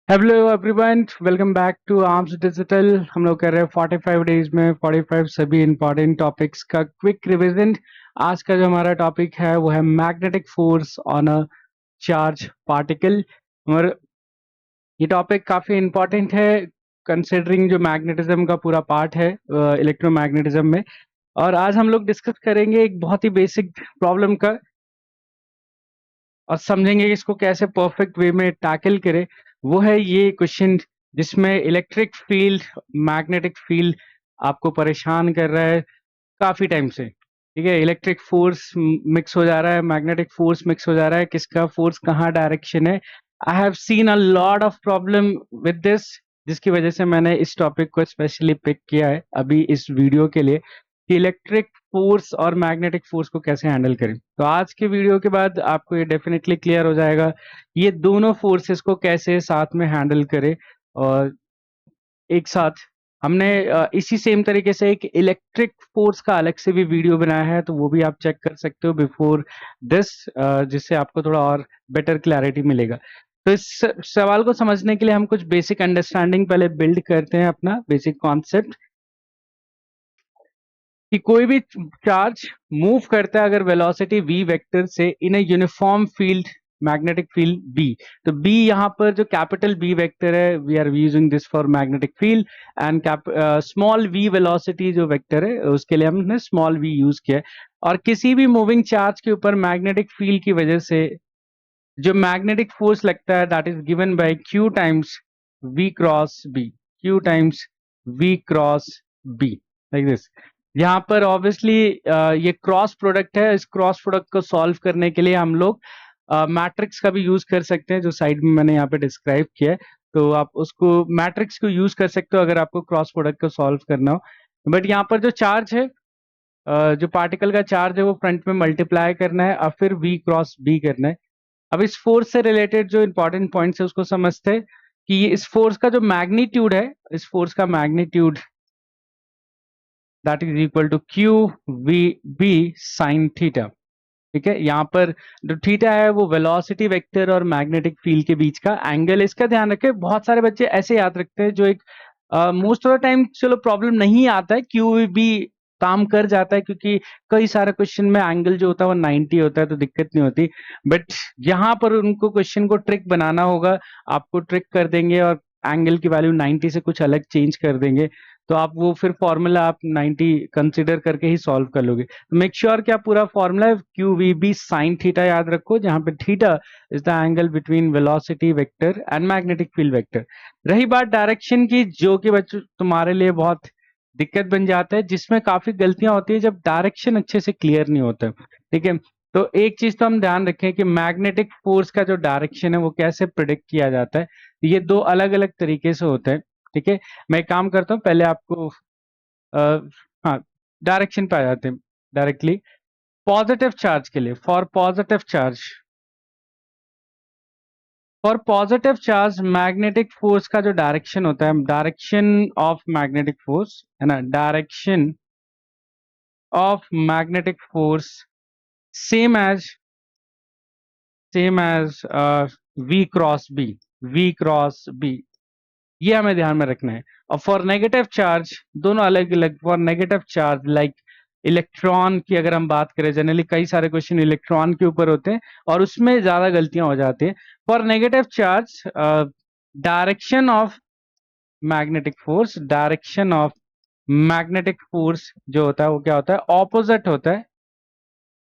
Hello everyone, welcome back to Arms Digital. हम लोग कर रहे हैं 45 डेज में 45 सभी इंपॉर्टेंट टॉपिक्स का क्विक रिवीजन। आज का जो हमारा टॉपिक है वो है magnetic force on a charge particle. और ये टॉपिक काफी इंपॉर्टेंट है कंसिडरिंग जो मैग्नेटिज्म का पूरा पार्ट है इलेक्ट्रोमैग्नेटिज्म में। और आज हम लोग डिस्कस करेंगे एक बहुत ही बेसिक प्रॉब्लम का और समझेंगे कि इसको कैसे परफेक्ट वे में टैकल करें। वो है ये क्वेश्चन जिसमें इलेक्ट्रिक फील्ड मैग्नेटिक फील्ड आपको परेशान कर रहा है काफी टाइम से। ठीक है, इलेक्ट्रिक फोर्स मिक्स हो जा रहा है, मैग्नेटिक फोर्स मिक्स हो जा रहा है, किसका फोर्स कहाँ डायरेक्शन है। I have seen a lot of problem with this, जिसकी वजह से मैंने इस टॉपिक को स्पेशली पिक किया है अभी इस वीडियो के लिए कि इलेक्ट्रिक फोर्स और मैग्नेटिक फोर्स को कैसे हैंडल करें। तो आज के वीडियो के बाद आपको ये डेफिनेटली क्लियर हो जाएगा ये दोनों फोर्सेस को कैसे साथ में हैंडल करें। और एक साथ हमने इसी सेम तरीके से एक इलेक्ट्रिक फोर्स का अलग से भी वीडियो बनाया है, तो वो भी आप चेक कर सकते हो बिफोर दिस, जिससे आपको थोड़ा और बेटर क्लैरिटी मिलेगा। तो इस सवाल को समझने के लिए हम कुछ बेसिक अंडरस्टैंडिंग पहले बिल्ड करते हैं, अपना बेसिक कॉन्सेप्ट कि कोई भी चार्ज मूव करता है अगर वेलोसिटी v वेक्टर से in a uniform field magnetic field b। तो b यहाँ पर जो कैपिटल B वेक्टर है, we are using this for magnetic field and small v velocity जो वेक्टर है उसके लिए हमने स्मॉल v यूज किया है। और किसी भी मूविंग चार्ज के ऊपर मैग्नेटिक फील्ड की वजह से जो मैग्नेटिक फोर्स लगता है that is given by q times v cross b, q times v cross b, like this. यहाँ पर ऑब्वियसली ये क्रॉस प्रोडक्ट है, इस क्रॉस प्रोडक्ट को सॉल्व करने के लिए हम लोग मैट्रिक्स का भी यूज कर सकते हैं, जो साइड में मैंने यहाँ पे डिस्क्राइब किया है। तो आप उसको मैट्रिक्स को यूज कर सकते हो अगर आपको क्रॉस प्रोडक्ट को सॉल्व करना हो। बट यहाँ पर जो चार्ज है, जो पार्टिकल का चार्ज है वो फ्रंट में मल्टीप्लाई करना है और फिर v क्रॉस b करना है। अब इस फोर्स से रिलेटेड जो इंपॉर्टेंट पॉइंट्स है उसको समझते हैं कि ये इस फोर्स का जो मैग्नीट्यूड है, इस फोर्स का magnitude that is equal to Q V B sine theta. ठीक है, यहाँ पर जो थीटा है वो वेलोसिटी वेक्टर और मैग्नेटिक फील्ड के बीच का एंगल है। इसका ध्यान रखें, बहुत सारे बच्चे ऐसे याद रखते हैं जो एक मोस्ट ऑफ द टाइम चलो प्रॉब्लम नहीं आता है, क्यू भी काम कर जाता है क्योंकि कई सारे क्वेश्चन में एंगल जो होता है वो 90 होता है तो दिक्कत नहीं होती। बट यहाँ पर उनको क्वेश्चन को ट्रिक बनाना होगा, आपको ट्रिक कर देंगे और एंगल की वैल्यू 90 से कुछ अलग चेंज कर देंगे, तो आप वो फिर फॉर्मूला आप 90 कंसिडर करके ही सॉल्व कर लोगे। तो मेक श्योर कि आप पूरा formula Q V B sine theta याद रखो, जहां पे theta is the angle between velocity vector and magnetic field vector. रही बात डायरेक्शन की, जो कि बच्चों तुम्हारे लिए बहुत दिक्कत बन जाता है, जिसमें काफी गलतियां होती है जब डायरेक्शन अच्छे से क्लियर नहीं होता। ठीक है, तो एक चीज तो हम ध्यान रखें कि मैग्नेटिक फोर्स का जो डायरेक्शन है वो कैसे प्रिडिक्ट किया जाता है। ये दो अलग अलग तरीके से होते हैं। ठीक है, मैं एक काम करता हूँ, पहले आपको आ, हाँ, डायरेक्शन पे आ जाते हैं डायरेक्टली। पॉजिटिव चार्ज के लिए, for positive charge magnetic force का जो डायरेक्शन होता है, डायरेक्शन ऑफ मैग्नेटिक फोर्स है ना, direction of magnetic force same as V cross B, V cross B, ये हमें ध्यान में रखना है। और फॉर नेगेटिव चार्ज दोनों अलग अलग। For negative charge like electron की अगर हम बात करें, जनरली कई सारे क्वेश्चन इलेक्ट्रॉन के ऊपर होते हैं और उसमें ज्यादा गलतियां हो जाती हैं। For negative charge direction of magnetic force जो होता है वो क्या होता है, ऑपोजिट होता है,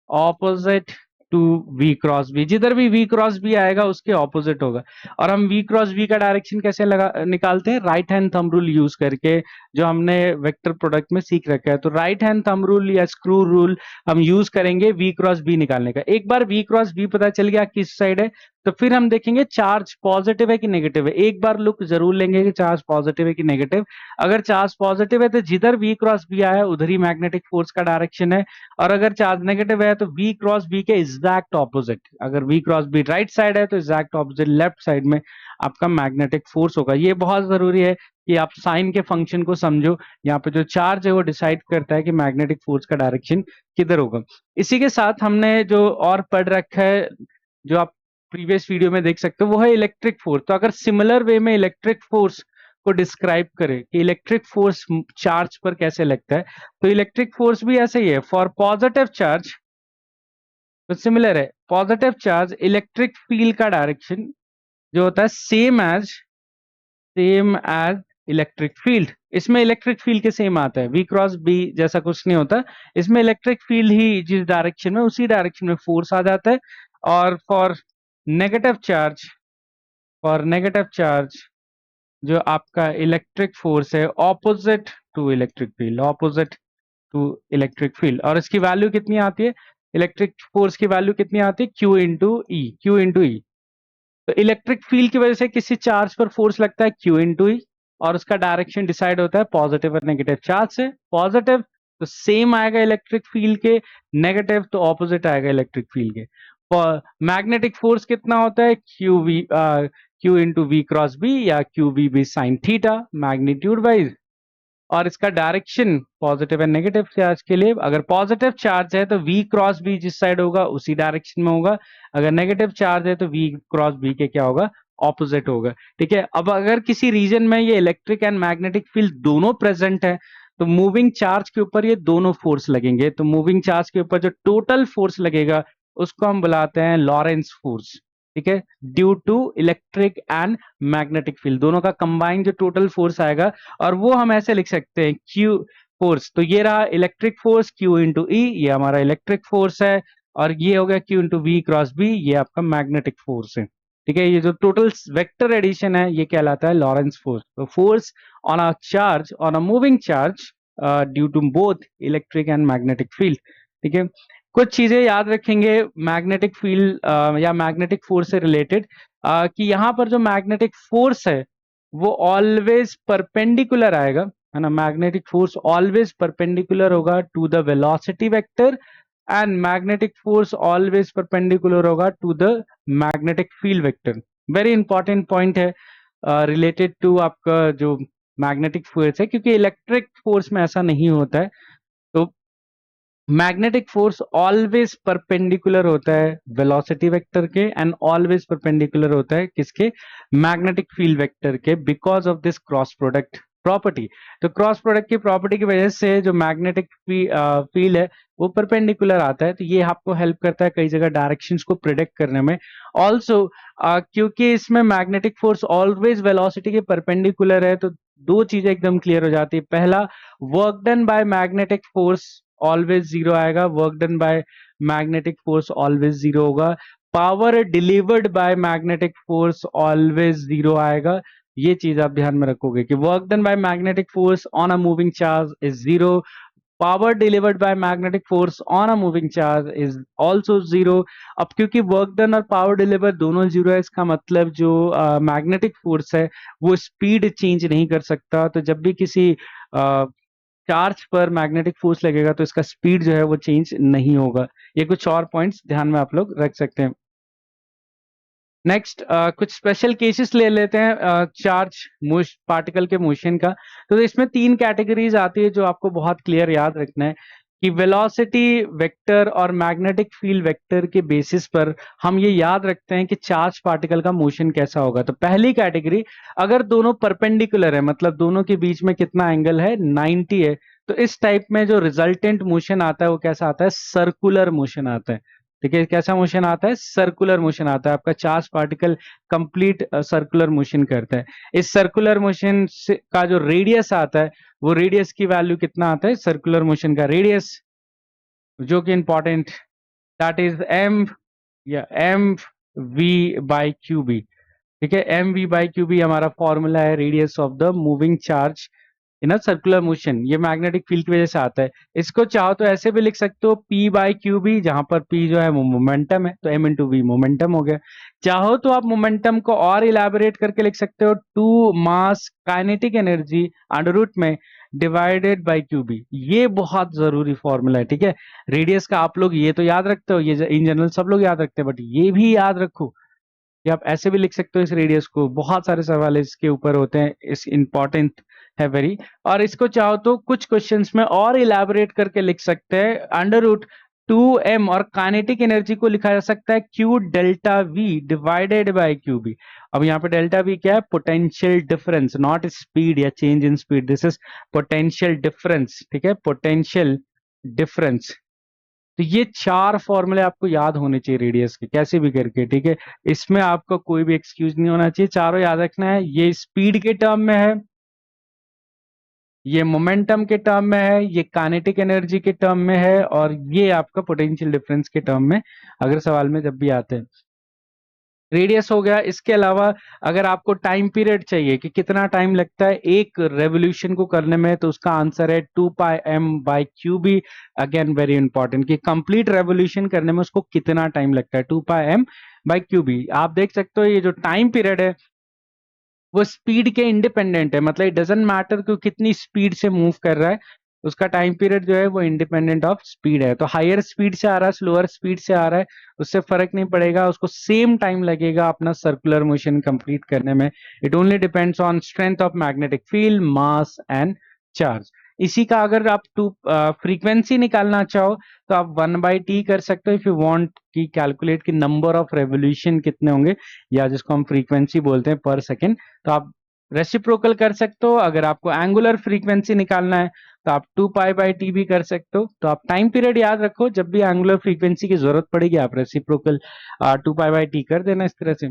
opposite to V cross B. जिधर भी वी क्रॉस बी आएगा उसके ऑपोजिट होगा। और हम वी क्रॉस बी का डायरेक्शन कैसे लगा निकालते हैं, right hand thumb rule use करके, जो हमने वेक्टर प्रोडक्ट में सीख रखा है। तो राइट हैंड थंब रूल या स्क्रू रूल हम यूज करेंगे वी क्रॉस बी निकालने का। एक बार वी क्रॉस बी पता चल गया किस साइड है, तो फिर हम देखेंगे चार्ज पॉजिटिव है कि नेगेटिव है। एक बार लुक जरूर लेंगे कि चार्ज पॉजिटिव है कि नेगेटिव। अगर चार्ज पॉजिटिव है तो जिधर वी क्रॉस बी आया उधर ही मैग्नेटिक फोर्स का डायरेक्शन है। और अगर चार्ज नेगेटिव है तो वी क्रॉस बी के एग्जैक्ट ऑपोजिट, अगर V cross B right side है तो एग्जैक्ट ऑपोजिट लेफ्ट साइड में आपका मैग्नेटिक फोर्स होगा। ये बहुत जरूरी है कि आप साइन के फंक्शन को समझो। यहाँ पे जो चार्ज है वो डिसाइड करता है कि मैग्नेटिक फोर्स का डायरेक्शन किधर होगा। इसी के साथ हमने जो और पढ़ रखा है, जो आप प्रीवियस वीडियो में देख सकते हो, वो है इलेक्ट्रिक फोर्स। तो अगर सिमिलर वे में इलेक्ट्रिक फोर्स को डिस्क्राइब करें कि इलेक्ट्रिक फोर्स चार्ज पर कैसे लगता है, तो इलेक्ट्रिक फोर्स भी ऐसे ही है। फॉर पॉजिटिव चार्ज तो सिमिलर है, पॉजिटिव चार्ज इलेक्ट्रिक फील्ड का डायरेक्शन जो होता है सेम एज इलेक्ट्रिक फील्ड। इसमें इलेक्ट्रिक फील्ड के सेम आता है, V क्रॉस B जैसा कुछ नहीं होता। इसमें इलेक्ट्रिक फील्ड ही जिस डायरेक्शन में, उसी डायरेक्शन में फोर्स आ जाता है। और negative charge for negative charge जो आपका इलेक्ट्रिक फोर्स है opposite to electric field, opposite to electric field. और इसकी वैल्यू कितनी आती है, इलेक्ट्रिक फोर्स की वैल्यू कितनी आती है, Q इंटू ई। तो इलेक्ट्रिक फील्ड की वजह से किसी चार्ज पर फोर्स लगता है Q इंटू ई, और उसका डायरेक्शन डिसाइड होता है पॉजिटिव और नेगेटिव चार्ज से। पॉजिटिव तो सेम आएगा इलेक्ट्रिक फील्ड के, नेगेटिव तो ऑपोजिट आएगा इलेक्ट्रिक फील्ड के। मैग्नेटिक फोर्स कितना होता है, Q into V cross B या QVB sine theta magnitude wise. और इसका direction positive and negative charge के लिए, अगर पॉजिटिव चार्ज है तो V क्रॉस B जिस साइड होगा उसी डायरेक्शन में होगा, अगर नेगेटिव चार्ज है तो V क्रॉस B के क्या होगा, ऑपोजिट होगा। ठीक है, अब अगर किसी रीजन में ये इलेक्ट्रिक एंड मैग्नेटिक फील्ड दोनों प्रेजेंट है, तो मूविंग चार्ज के ऊपर ये दोनों फोर्स लगेंगे। तो मूविंग चार्ज के ऊपर जो टोटल फोर्स लगेगा उसको हम बुलाते हैं लॉरेंस फोर्स। ठीक है, due to electric and magnetic field, दोनों का कंबाइन जो टोटल फोर्स आएगा, और वो हम ऐसे लिख सकते हैं Q फोर्स। तो ये रहा electric force Q into E, ये हमारा इलेक्ट्रिक फोर्स है, और ये हो गया Q into V cross B, ये आपका मैग्नेटिक फोर्स है। ठीक है, ये जो टोटल वेक्टर एडिशन है ये कहलाता है लॉरेंस फोर्स। तो force on a charge, on a moving charge due to both electric and magnetic field. ठीक है, कुछ चीजें याद रखेंगे मैग्नेटिक फील्ड या मैग्नेटिक फोर्स से रिलेटेड, कि यहाँ पर जो मैग्नेटिक फोर्स है वो ऑलवेज परपेंडिकुलर आएगा, है ना। मैग्नेटिक फोर्स ऑलवेज परपेंडिकुलर होगा to the velocity vector, and magnetic force always perpendicular होगा to the magnetic field vector. Very important point है रिलेटेड टू आपका जो मैग्नेटिक फोर्स है, क्योंकि इलेक्ट्रिक फोर्स में ऐसा नहीं होता है। तो मैग्नेटिक फोर्स ऑलवेज परपेंडिकुलर होता है वेलोसिटी वेक्टर के, एंड ऑलवेज परपेंडिकुलर होता है किसके, मैग्नेटिक फील्ड वेक्टर के, because of this cross product property. तो क्रॉस प्रोडक्ट की प्रॉपर्टी की वजह से जो मैग्नेटिक फील्ड है वो परपेंडिकुलर आता है। तो ये आपको हेल्प करता है कई जगह डायरेक्शंस को प्रिडिक्ट करने में। ऑल्सो क्योंकि इसमें मैग्नेटिक फोर्स ऑलवेज वेलोसिटी के परपेंडिकुलर है, तो दो चीजें एकदम क्लियर हो जाती है। पहला, work done by magnetic force always zero आएगा, work done by magnetic force always zero होगा। Power delivered by magnetic force always zero आएगा। ये चीज आप ध्यान में रखोगे कि work done by magnetic force on a moving charge is zero, power delivered by magnetic force on a moving charge is also zero. अब क्योंकि वर्क डन और पावर डिलीवर दोनों जीरो है, इसका मतलब जो मैग्नेटिक फोर्स है वो स्पीड चेंज नहीं कर सकता। तो जब भी किसी चार्ज पर मैग्नेटिक फोर्स लगेगा तो इसका स्पीड जो है वो चेंज नहीं होगा। ये कुछ और पॉइंट्स ध्यान में आप लोग रख सकते हैं। नेक्स्ट कुछ स्पेशल केसेस ले लेते हैं चार्ज पार्टिकल के मोशन का। तो इसमें तीन कैटेगरीज आती है जो आपको बहुत क्लियर याद रखना है कि वेलोसिटी वेक्टर और मैग्नेटिक फील्ड वेक्टर के बेसिस पर हम ये याद रखते हैं कि चार्ज पार्टिकल का मोशन कैसा होगा। तो पहली कैटेगरी, अगर दोनों परपेंडिकुलर है, मतलब दोनों के बीच में कितना एंगल है, 90 है, तो इस टाइप में जो रिजल्टेंट मोशन आता है वो कैसा आता है, सर्कुलर मोशन आता है। ठीक है, कैसा मोशन आता है, सर्कुलर मोशन आता है। आपका charge particle complete circular motion करता है। इस सर्कुलर मोशन का जो रेडियस आता है, वो रेडियस की वैल्यू कितना आता है, सर्कुलर मोशन का रेडियस जो कि इंपॉर्टेंट, दैट इज एम या M we by Q B. ठीक है, M we by Q B हमारा फॉर्मूला है radius of the moving charge in a circular motion. ये मैग्नेटिक फील्ड की वजह से आता है। इसको चाहो तो ऐसे भी लिख सकते हो P बाई क्यू बी, जहां पर P जो है वो मोमेंटम है, तो M इंटू वी मोमेंटम हो गया। चाहो तो आप मोमेंटम को और इलेबोरेट करके लिख सकते हो 2 मास काइनेटिक एनर्जी अंडर रूट में डिवाइडेड बाई क्यू बी। ये बहुत जरूरी फॉर्मूला है। ठीक है, रेडियस का आप लोग ये तो याद रखते हो, ये इन जनरल सब लोग याद रखते हैं, बट ये भी याद रखो या आप ऐसे भी लिख सकते हो इस रेडियस को। बहुत सारे सवाल इसके ऊपर होते हैं, इस इंपॉर्टेंट है वेरी। और इसको चाहो तो कुछ क्वेश्चंस में और इलेबोरेट करके लिख सकते हैं अंडर रूट 2m और काइनेटिक एनर्जी को लिखा जा सकता है q delta v divided bye qb। अब यहाँ पे डेल्टा v क्या है? पोटेंशियल डिफरेंस, नॉट स्पीड या change in speed, this is potential difference. ठीक है, पोटेंशियल डिफरेंस। तो ये चार फॉर्मूले आपको याद होने चाहिए रेडियस के, कैसे भी करके। ठीक है, इसमें आपका कोई भी एक्सक्यूज नहीं होना चाहिए, चारों याद रखना है। ये स्पीड के टर्म में है, ये मोमेंटम के टर्म में है, ये काइनेटिक एनर्जी के टर्म में है, और ये आपका पोटेंशियल डिफरेंस के टर्म में अगर सवाल में जब भी आते हैं। रेडियस हो गया। इसके अलावा अगर आपको टाइम पीरियड चाहिए कि कितना टाइम लगता है एक रेवोल्यूशन को करने में, तो उसका आंसर है 2πm/qb। अगेन वेरी इंपॉर्टेंट कि कंप्लीट रेवोल्यूशन करने में उसको कितना टाइम लगता है, 2πm/qb। आप देख सकते हो ये जो टाइम पीरियड है वो स्पीड के इंडिपेंडेंट है, मतलब इट डजंट मैटर कि कितनी स्पीड से मूव कर रहा है, उसका टाइम पीरियड जो है वो इंडिपेंडेंट ऑफ स्पीड है। तो हायर स्पीड से आ रहा है, स्लोअर स्पीड से आ रहा है, उससे फर्क नहीं पड़ेगा, उसको सेम टाइम लगेगा अपना सर्कुलर मोशन कंप्लीट करने में। It only depends on strength of magnetic field, mass and charge. इसी का अगर आप फ्रीक्वेंसी निकालना चाहो तो आप 1/t कर सकते हो इफ यू वांट की कैलकुलेट की नंबर ऑफ रेवोल्यूशन कितने होंगे, या जिसको हम फ्रीक्वेंसी बोलते हैं पर सेकेंड। तो आप रेसिप्रोकल कर सकते हो। अगर आपको एंगुलर फ्रीक्वेंसी निकालना है तो आप 2π/t भी कर सकते हो। तो आप टाइम पीरियड याद रखो, जब भी एंगुलर फ्रीक्वेंसी की जरूरत पड़ेगी आप रेसिप्रोकल 2π/t कर देना इस तरह से।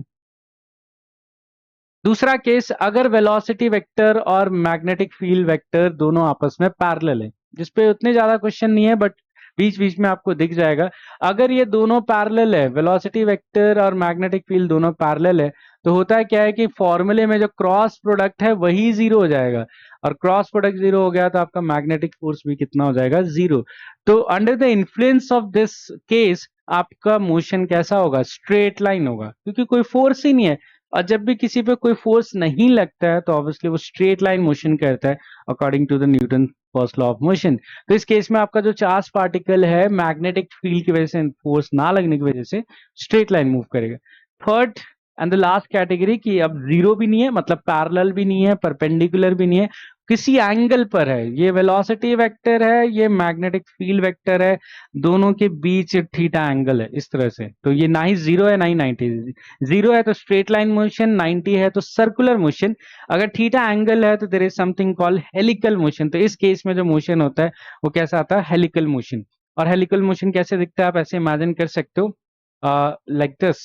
दूसरा केस, अगर वेलोसिटी वेक्टर और मैग्नेटिक फील्ड वेक्टर दोनों आपस में पैरेलल है, जिसपे उतने ज्यादा क्वेश्चन नहीं है बट बीच बीच में आपको दिख जाएगा। अगर ये दोनों पैरेलल है, वेलोसिटी वेक्टर और मैग्नेटिक फील्ड दोनों पैरेलल है, तो होता है क्या है कि फॉर्मूले में जो क्रॉस प्रोडक्ट है वही जीरो हो जाएगा, और क्रॉस प्रोडक्ट जीरो हो गया तो आपका मैग्नेटिक फोर्स भी कितना हो जाएगा? जीरो। तो under the influence of this case आपका मोशन कैसा होगा? स्ट्रेट लाइन होगा, क्योंकि कोई फोर्स ही नहीं है। और जब भी किसी पे कोई फोर्स नहीं लगता है तो ऑब्वियसली वो स्ट्रेट लाइन मोशन करता है according to the Newton first law of motion. तो इस केस में आपका जो चार्ज पार्टिकल है मैग्नेटिक फील्ड की वजह से, फोर्स ना लगने की वजह से स्ट्रेट लाइन मूव करेगा। Third and the last category की अब जीरो भी नहीं है, मतलब पैरेलल भी नहीं है, परपेंडिकुलर भी नहीं है, किसी एंगल पर है। ये वेलोसिटी वेक्टर है, ये मैग्नेटिक फील्ड वेक्टर है, दोनों के बीच थीटा एंगल है इस तरह से। तो ये ना ही जीरो है ना ही 90। जीरो है तो स्ट्रेट लाइन मोशन, 90 है तो सर्कुलर मोशन। अगर थीटा एंगल है तो there is something called helical motion. तो इस केस में जो मोशन होता है वो कैसा आता है? Helical motion. और हेलिकल मोशन कैसे दिखता है आप ऐसे इमेजिन कर सकते हो, लाइक दिस,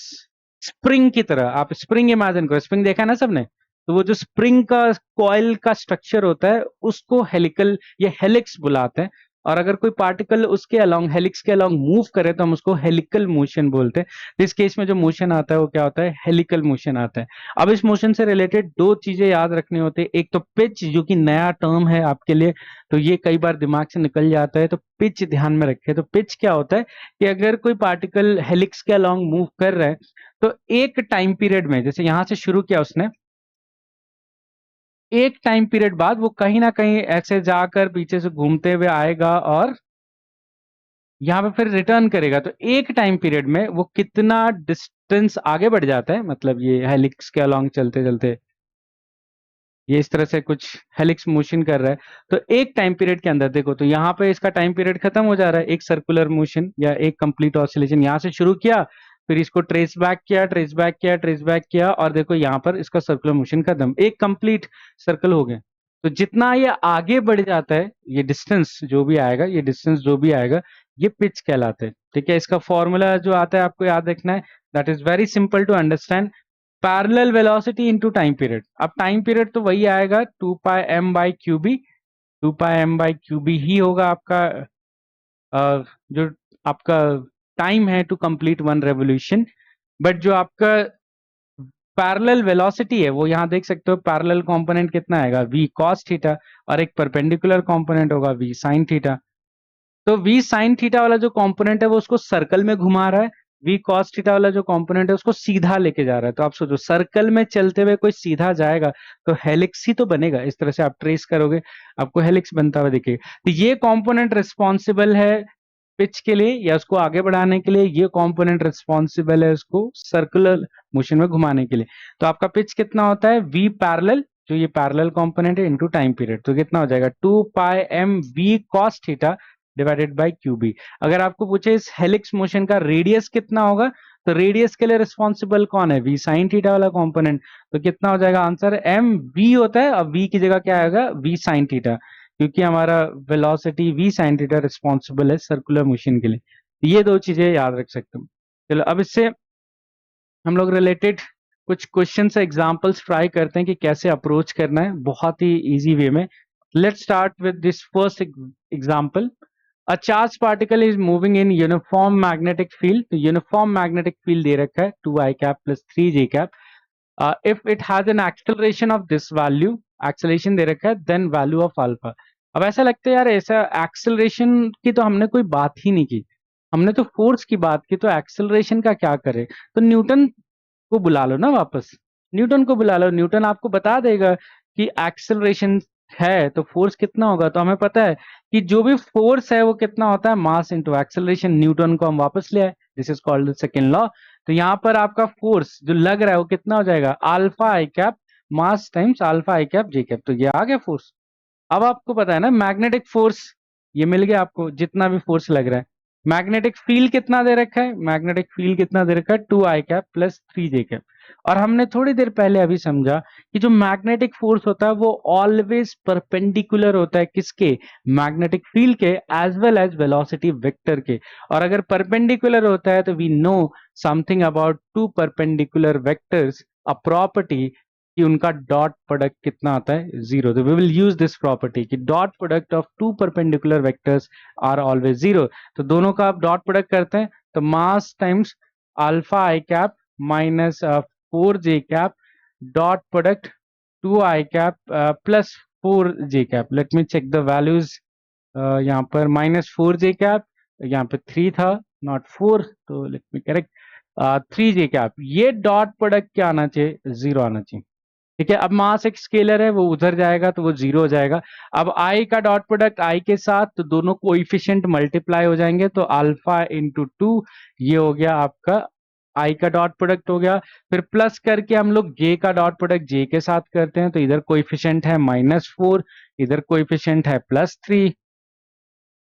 स्प्रिंग की तरह। आप स्प्रिंग इमेजिन करो, स्प्रिंग देखा ना सबने, तो वो जो स्प्रिंग का कॉइल का स्ट्रक्चर होता है उसको हेलिकल या हेलिक्स बुलाते हैं। और अगर कोई पार्टिकल उसके अलोंग, हेलिक्स के अलोंग मूव करे तो हम उसको हेलिकल मोशन बोलते हैं। तो इस केस में जो मोशन आता है वो क्या होता है? हेलिकल मोशन आता है। अब इस मोशन से रिलेटेड दो चीजें याद रखनी होती है। एक तो पिच, जो कि नया टर्म है आपके लिए, तो ये कई बार दिमाग से निकल जाता है, तो पिच ध्यान में रखें। तो पिच क्या होता है कि अगर कोई पार्टिकल हेलिक्स के अलोंग मूव कर रहा है तो एक टाइम पीरियड में, जैसे यहां से शुरू किया उसने, एक टाइम पीरियड बाद वो कहीं ना कहीं ऐसे जाकर पीछे से घूमते हुए आएगा और यहाँ पे फिर रिटर्न करेगा। तो एक टाइम पीरियड में वो कितना डिस्टेंस आगे बढ़ जाता है, मतलब ये हेलिक्स के अलोंग चलते चलते ये इस तरह से कुछ हेलिक्स मोशन कर रहा है, तो एक टाइम पीरियड के अंदर देखो, तो यहाँ पे इसका टाइम पीरियड खत्म हो जा रहा है। एक सर्कुलर मोशन या एक कंप्लीट ऑसिलेशन यहाँ से शुरू किया, फिर इसको ट्रेस बैक किया, ट्रेस बैक किया, ट्रेस बैक किया, और देखो यहाँ पर इसका सर्कुलर मोशन खत्म, एक कंप्लीट सर्कल हो गया। तो जितना ये आगे बढ़ जाता है, ये डिस्टेंस जो भी आएगा, ये डिस्टेंस जो भी आएगा, ये पिच कहलाता है। ठीक है, इसका फॉर्मूला जो आता है आपको याद रखना है, that is very simple to understand. Parallel velocity into time period. अब टाइम पीरियड तो वही आएगा 2πm/qb, 2πm/qb ही होगा आपका जो आपका टाइम है to complete one revolution. But जो आपका पैरेलल वेलोसिटी है वो यहाँ देख सकते हो, पैरेलल कंपोनेंट कितना आएगा? v cos थीटा, और एक परपेंडिकुलर कंपोनेंट होगा v sin थीटा। तो v sin थीटा वाला जो कंपोनेंट है वो उसको सर्कल में घुमा रहा है, v cos थीटा वाला जो कंपोनेंट है उसको सीधा लेके जा रहा है। तो आप सोचो, सर्कल में चलते हुए कोई सीधा जाएगा तो हेलिक्स ही तो बनेगा। इस तरह से आप ट्रेस करोगे आपको हेलिक्स बनता हुआ दिखेगा। तो ये कंपोनेंट रिस्पॉन्सिबल है पिच के लिए या उसको आगे बढ़ाने के लिए, ये कंपोनेंट रिस्पॉन्सिबल है उसको सर्कुलर मोशन में घुमाने के लिए। तो आपका पिच कितना होता है? v पैरेलल, जो ये पैरेलल कंपोनेंट है, इनटू टाइम पीरियड। तो कितना हो जाएगा? 2πm v cos theta divided by Q B. अगर आपको पूछे इस हेलिक्स मोशन का रेडियस कितना होगा, तो रेडियस के लिए रिस्पॉन्सिबल कौन है, वी साइन थीटा वाला कंपोनेंट, तो कितना हो जाएगा आंसर, एम वी होता है, अब वी की जगह क्या आएगा, वी साइन थीटा, क्योंकि हमारा velocity V sine theta responsible है सर्कुलर मोशन के लिए। ये दो चीजें याद रख सकते हो। चलो अब इससे हम लोग रिलेटेड कुछ क्वेश्चन से एग्जांपल्स ट्राई करते हैं कि कैसे अप्रोच करना है बहुत ही इजी वे में। Let's start with this first example. A charge particle is moving in uniform magnetic field, तो यूनिफॉर्म मैग्नेटिक फील्ड दे रखा है 2i cap plus 3j cap. If it has an acceleration of this value, acceleration दे रखा है, then value of alpha. अब ऐसा लगता है यार ऐसा एक्सेलरेशन की तो हमने कोई बात ही नहीं की, हमने तो फोर्स की बात की, तो एक्सेलरेशन का क्या करें, तो न्यूटन को बुला लो ना वापस, न्यूटन को बुला लो, न्यूटन आपको बता देगा कि एक्सेलरेशन है तो फोर्स कितना होगा। तो हमें पता है कि जो भी फोर्स है वो कितना होता है, मास इनटू एक्सेलरेशन। न्यूटन को हम वापस ले आए, this is called the second law. तो यहाँ पर आपका फोर्स जो लग रहा है वो कितना हो जाएगा, alpha i cap mass times alpha i cap J cap, तो ये आ गया फोर्स। अब आपको पता है ना मैग्नेटिक फोर्स, ये मिल गया आपको जितना भी फोर्स लग रहा है। मैग्नेटिक फील्ड कितना दे रखा है, मैग्नेटिक फील्ड कितना दे रखा है, 2i cap plus 3j cap. और हमने थोड़ी देर पहले अभी समझा कि जो मैग्नेटिक फोर्स होता है वो ऑलवेज परपेंडिकुलर होता है किसके, मैग्नेटिक फील्ड के, as well as velocity vector के। और अगर परपेंडिकुलर होता है तो we know something about two perpendicular vectors, a property कि उनका डॉट प्रोडक्ट कितना आता है, जीरो। तो we will use this property कि dot product of two perpendicular vectors are always zero. तो दोनों का आप डॉट प्रोडक्ट करते हैं तो mass times alpha i cap minus 4j cap dot product 2i cap plus 4j cap. Let me check the values. यहाँ पर minus 4j cap, यहाँ पे 3 था नॉट 4, तो let me correct 3j cap. ये डॉट प्रोडक्ट क्या आना चाहिए, जीरो आना चाहिए। ठीक है, अब मास एक स्केलर है वो उधर जाएगा तो वो जीरो हो जाएगा। अब आई का डॉट प्रोडक्ट आई के साथ, तो दोनों कोइफिशिएंट मल्टीप्लाई हो जाएंगे, तो अल्फा इंटू 2 ये हो गया आपका आई का डॉट प्रोडक्ट हो गया। फिर प्लस करके हम लोग जे का डॉट प्रोडक्ट जे के साथ करते हैं, तो इधर कोइफिशिएंट है -4, इधर कोइफिशिएंट है +3,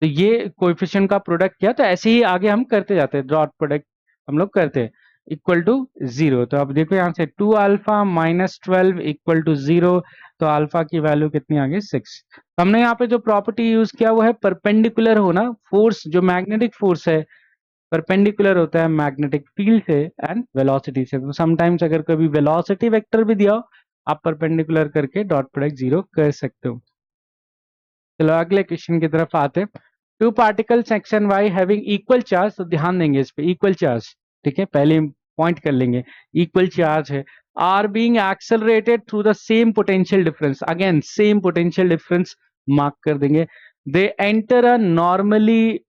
तो ये कोएफिशिएंट का प्रोडक्ट किया। तो ऐसे ही आगे हम करते जाते हैं, डॉट प्रोडक्ट हम लोग करते हैं इक्वल टू जीरो। तो अब देखो यहाँ से 2 alpha minus 12 equal to zero, तो अल्फा की वैल्यू कितनी आ गई 6। तो हमने यहाँ पे जो प्रॉपर्टी यूज किया वो है परपेंडिकुलर होना, फोर्स जो मैग्नेटिक फोर्स है परपेंडिकुलर होता है मैग्नेटिक फील्ड से एंड वेलोसिटी से। तो समटाइम्स अगर कभी वेलोसिटी वेक्टर भी दिया हो, आप परपेंडिकुलर करके डॉट प्रोडक्ट जीरो कर सकते हो। चलो अगले क्वेश्चन की तरफ आते हैं। Two particles X and Y having equal charge, तो ध्यान देंगे इस पे, इक्वल चार्ज, ठीक है, पहले पॉइंट कर लेंगे, इक्वल चार्ज है, are being accelerated through the same potential difference, again same potential difference mark कर देंगे। They enter a normally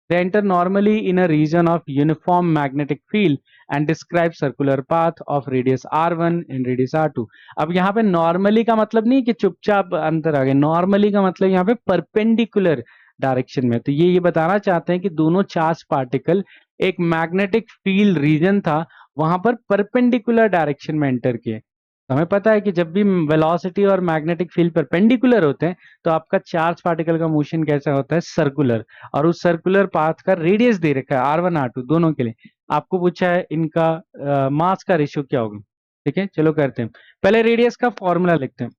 they enter normally in a region of uniform magnetic field and describe circular path of radius r1 and radius r2। अब यहाँ पे normally का मतलब नहीं कि चुपचाप अंतर आ गया, नॉर्मली का मतलब यहाँ पे परपेंडिकुलर डायरेक्शन में। तो ये बताना चाहते हैं कि दोनों चार्ज पार्टिकल एक मैग्नेटिक फील्ड रीजन था वहां पर परपेंडिकुलर डायरेक्शन में एंटर किए। हमें पता है कि जब भी वेलोसिटी और मैग्नेटिक फील्ड परपेंडिकुलर होते हैं तो आपका चार्ज पार्टिकल का मोशन कैसा होता है, सर्कुलर। और उस सर्कुलर पाथ का रेडियस दे रखा है R1 R2 दोनों के लिए। आपको पूछा है इनका मास का रेशियो क्या होगा। ठीक है, चलो करते हैं, पहले रेडियस का फॉर्मूला लिखते हैं।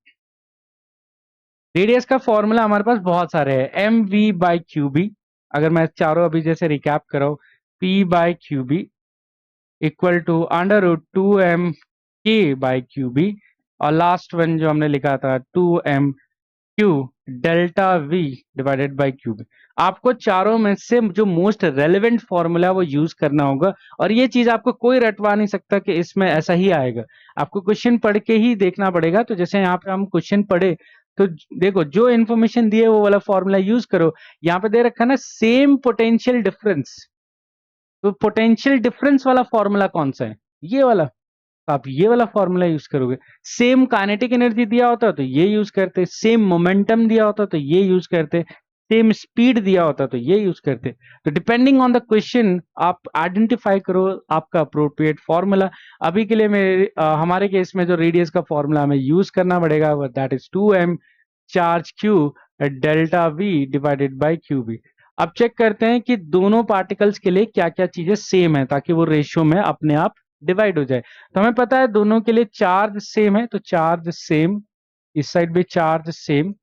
रेडियस का फॉर्मूला हमारे पास बहुत सारे हैं, m we by Q B. अगर मैं चारों अभी जैसे रिकैप कराऊं, p by Q b equal to √2m k by Q b, और लास्ट वन जो हमने लिखा था 2m q delta v divided by Q b. आपको चारों में से जो मोस्ट रेलेवेंट फॉर्मूला है वो यूज करना होगा, और ये चीज आपको कोई रटवा नहीं सकता कि इसमें ऐसा ही आएगा, आपको क्वेश्चन पढ़ के ही देखना पड़ेगा। तो जैसे यहाँ पे हम क्वेश्चन पढ़े तो देखो जो इन्फॉर्मेशन दिए वो वाला फॉर्मूला यूज करो। यहाँ पे दे रखा है ना सेम पोटेंशियल डिफरेंस, तो पोटेंशियल डिफरेंस वाला फॉर्मूला कौन सा है, ये वाला, तो आप ये वाला फॉर्मूला यूज करोगे। सेम काइनेटिक एनर्जी दिया होता तो ये यूज करते, सेम मोमेंटम दिया होता तो ये यूज करते, सेम स्पीड दिया होता तो ये यूज करते। तो डिपेंडिंग ऑन द क्वेश्चन आप आइडेंटिफाई करो आपका अप्रोप्रिएट फॉर्मूला। अभी के लिए हमारे केस में जो रेडियस का फॉर्मूला हमें यूज करना पड़ेगा that is 2m charge q delta v divided by Q B. अब चेक करते हैं कि दोनों पार्टिकल्स के लिए क्या क्या चीजें सेम है, ताकि वो रेशियो में अपने आप डिवाइड हो जाए। तो हमें पता है दोनों के लिए चार्ज सेम है, तो चार्ज सेम, इस साइड भी charge same.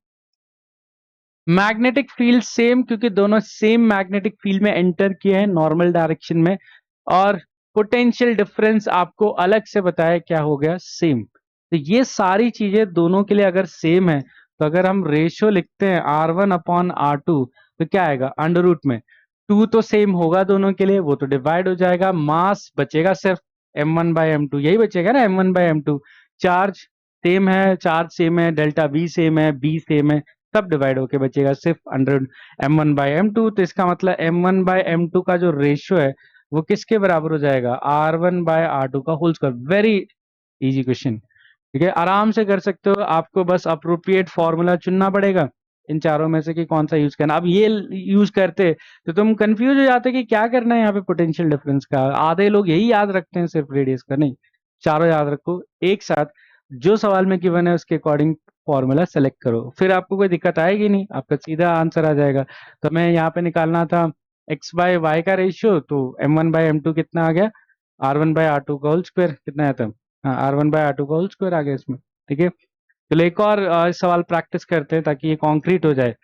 Magnetic field same, क्योंकि दोनों सेम मैग्नेटिक फील्ड में एंटर किए हैं नॉर्मल डायरेक्शन में। और पोटेंशियल डिफरेंस आपको अलग से बताया, क्या हो गया, सेम। तो ये सारी चीजें दोनों के लिए अगर सेम है, तो अगर हम रेशियो लिखते हैं R1/R2, तो क्या आएगा, अंडर रूट में 2 तो सेम होगा दोनों के लिए, वो तो डिवाइड हो जाएगा। मास बचेगा सिर्फ m1/m2, यही बचेगा ना, m1/m2। चार्ज सेम है, चार्ज सेम है, डेल्टा V सेम है, B सेम है, सब डिवाइड होके बचेगा सिर्फ अंडर m1/m2। तो इसका मतलब m1/m2 का जो रेशियो है वो किसके बराबर हो जाएगा, R1/R2 का whole square. Very easy question, ठीक है, आराम से कर सकते हो। आपको बस अप्रोप्रिएट फॉर्मूला चुनना पड़ेगा इन चारों में से कि कौन सा यूज करना। अब ये यूज करते तो तुम कंफ्यूज हो जाते कि क्या करना है यहाँ पे पोटेंशियल डिफरेंस का। आधे लोग यही याद रखते हैं सिर्फ रेडियस का, नहीं, चारों याद रखो एक साथ। जो सवाल में गिवन है उसके अकॉर्डिंग फॉर्मूला सेलेक्ट करो, फिर आपको कोई दिक्कत आएगी नहीं, आपका सीधा आंसर आ जाएगा। तो मैं यहाँ पे निकालना था x/y का रेशियो, तो m1/m2 कितना आ गया, R1/R2 का होल स्क्वायर, कितना आया था, हाँ, R1/R2 का होल स्क्वायर आ गया इसमें। ठीक है, चलो एक और सवाल प्रैक्टिस करते हैं ताकि ये कॉन्क्रीट हो जाए।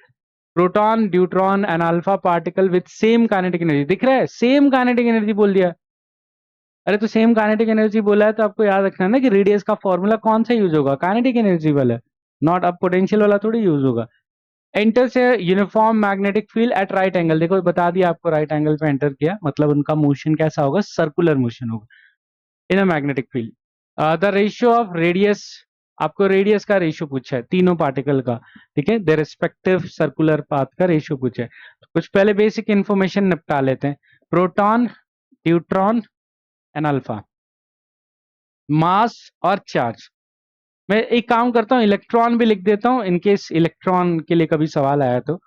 Proton, deuteron and alpha particle with same kinetic energy, दिख रहा है, सेम काइनेटिक एनर्जी बोल दिया। अरे तो सेम काइनेटिक एनर्जी बोला है तो आपको याद रखना है ना कि रेडियस का फॉर्मूला कौन सा यूज होगा, काइनेटिक एनर्जी वाला, नॉट अब पोटेंशियल वाला थोड़ी यूज होगा। एंटर से uniform magnetic field at right angle, देखो बता दिया आपको, राइट एंगल पे एंटर किया मतलब उनका मोशन कैसा होगा, सर्कुलर मोशन होगा in a magnetic field. The ratio of radius, आपको रेडियस का रेशियो पूछा है तीनों पार्टिकल का, ठीक है, द रिस्पेक्टिव सर्कुलर पाथ का रेशियो पूछा है। तो कुछ पहले बेसिक इंफॉर्मेशन निपटा लेते हैं। प्रोटॉन, न्यूट्रॉन एंड अल्फा, मास और चार्ज। मैं एक काम करता हूँ, इलेक्ट्रॉन भी लिख देता हूँ इनकेस इलेक्ट्रॉन के लिए कभी सवाल आया तो